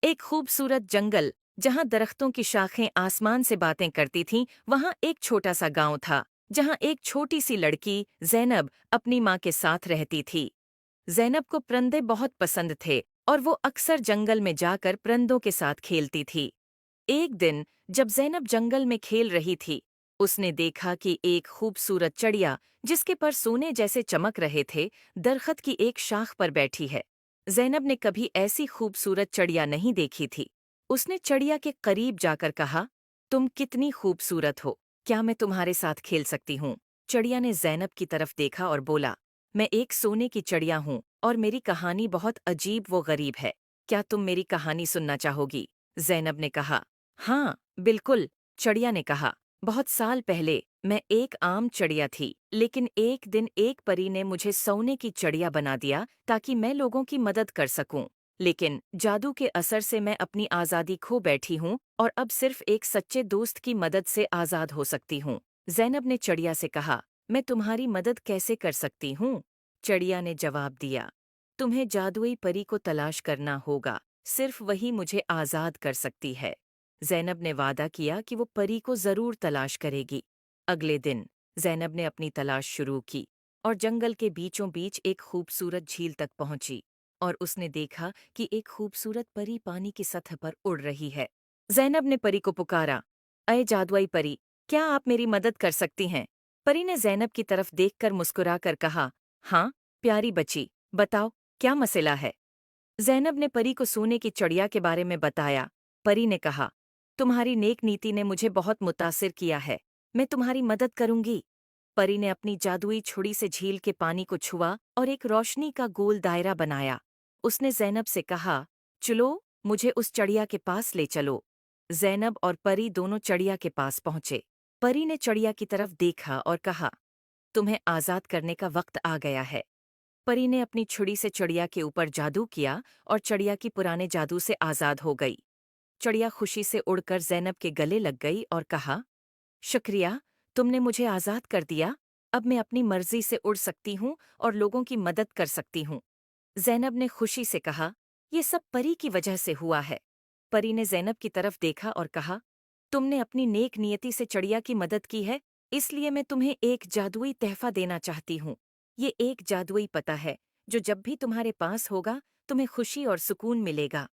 एक खूबसूरत जंगल जहां दरख्तों की शाखें आसमान से बातें करती थीं, वहां एक छोटा सा गांव था जहां एक छोटी सी लड़की ज़ैनब अपनी माँ के साथ रहती थी। ज़ैनब को परिंदे बहुत पसंद थे और वो अक्सर जंगल में जाकर परिंदों के साथ खेलती थी। एक दिन जब ज़ैनब जंगल में खेल रही थी, उसने देखा कि एक खूबसूरत चिड़िया जिसके पर सोने जैसे चमक रहे थे, दरख्त की एक शाख पर बैठी है। ज़ैनब ने कभी ऐसी खूबसूरत चिड़िया नहीं देखी थी। उसने चिड़िया के करीब जाकर कहा, तुम कितनी खूबसूरत हो, क्या मैं तुम्हारे साथ खेल सकती हूँ? चिड़िया ने ज़ैनब की तरफ देखा और बोला, मैं एक सोने की चिड़िया हूँ और मेरी कहानी बहुत अजीब व गरीब है। क्या तुम मेरी कहानी सुनना चाहोगी? ज़ैनब ने कहा। हाँ, बिल्कुल, चिड़िया ने कहा। बहुत साल पहले मैं एक आम चिड़िया थी, लेकिन एक दिन एक परी ने मुझे सोने की चिड़िया बना दिया ताकि मैं लोगों की मदद कर सकूं। लेकिन जादू के असर से मैं अपनी आज़ादी खो बैठी हूँ और अब सिर्फ एक सच्चे दोस्त की मदद से आज़ाद हो सकती हूँ। ज़ैनब ने चिड़िया से कहा, मैं तुम्हारी मदद कैसे कर सकती हूँ? चिड़िया ने जवाब दिया, तुम्हें जादुई परी को तलाश करना होगा, सिर्फ वही मुझे आज़ाद कर सकती है। ज़ैनब ने वादा किया कि वो परी को ज़रूर तलाश करेगी। अगले दिन ज़ैनब ने अपनी तलाश शुरू की और जंगल के बीचों बीच एक खूबसूरत झील तक पहुंची और उसने देखा कि एक खूबसूरत परी पानी की सतह पर उड़ रही है। ज़ैनब ने परी को पुकारा, अये जादुई परी, क्या आप मेरी मदद कर सकती हैं? परी ने ज़ैनब की तरफ देखकर मुस्कुराकर कहा, हाँ, प्यारी बच्ची, बताओ, क्या मसला है? ज़ैनब ने परी को सोने की चिड़िया के बारे में बताया। परी ने कहा, तुम्हारी नेक नीति ने मुझे बहुत मुतासिर किया है, मैं तुम्हारी मदद करूंगी। परी ने अपनी जादुई छुरी से झील के पानी को छुआ और एक रोशनी का गोल दायरा बनाया। उसने ज़ैनब से कहा, चलो, मुझे उस चिड़िया के पास ले चलो। ज़ैनब और परी दोनों चिड़िया के पास पहुंचे। परी ने चिड़िया की तरफ देखा और कहा, तुम्हें आज़ाद करने का वक्त आ गया है। परी ने अपनी छुरी से चिड़िया के ऊपर जादू किया और चिड़िया की पुराने जादू से आज़ाद हो गई। चिड़िया खुशी से उड़कर ज़ैनब के गले लग गई और कहा, शुक्रिया, तुमने मुझे आज़ाद कर दिया। अब मैं अपनी मर्जी से उड़ सकती हूँ और लोगों की मदद कर सकती हूँ। ज़ैनब ने खुशी से कहा, ये सब परी की वजह से हुआ है। परी ने ज़ैनब की तरफ देखा और कहा, तुमने अपनी नेक नियति से चिड़िया की मदद की है, इसलिए मैं तुम्हें एक जादुई तहफ़ा देना चाहती हूँ। ये एक जादुई पता है, जो जब भी तुम्हारे पास होगा, तुम्हें खुशी और सुकून मिलेगा।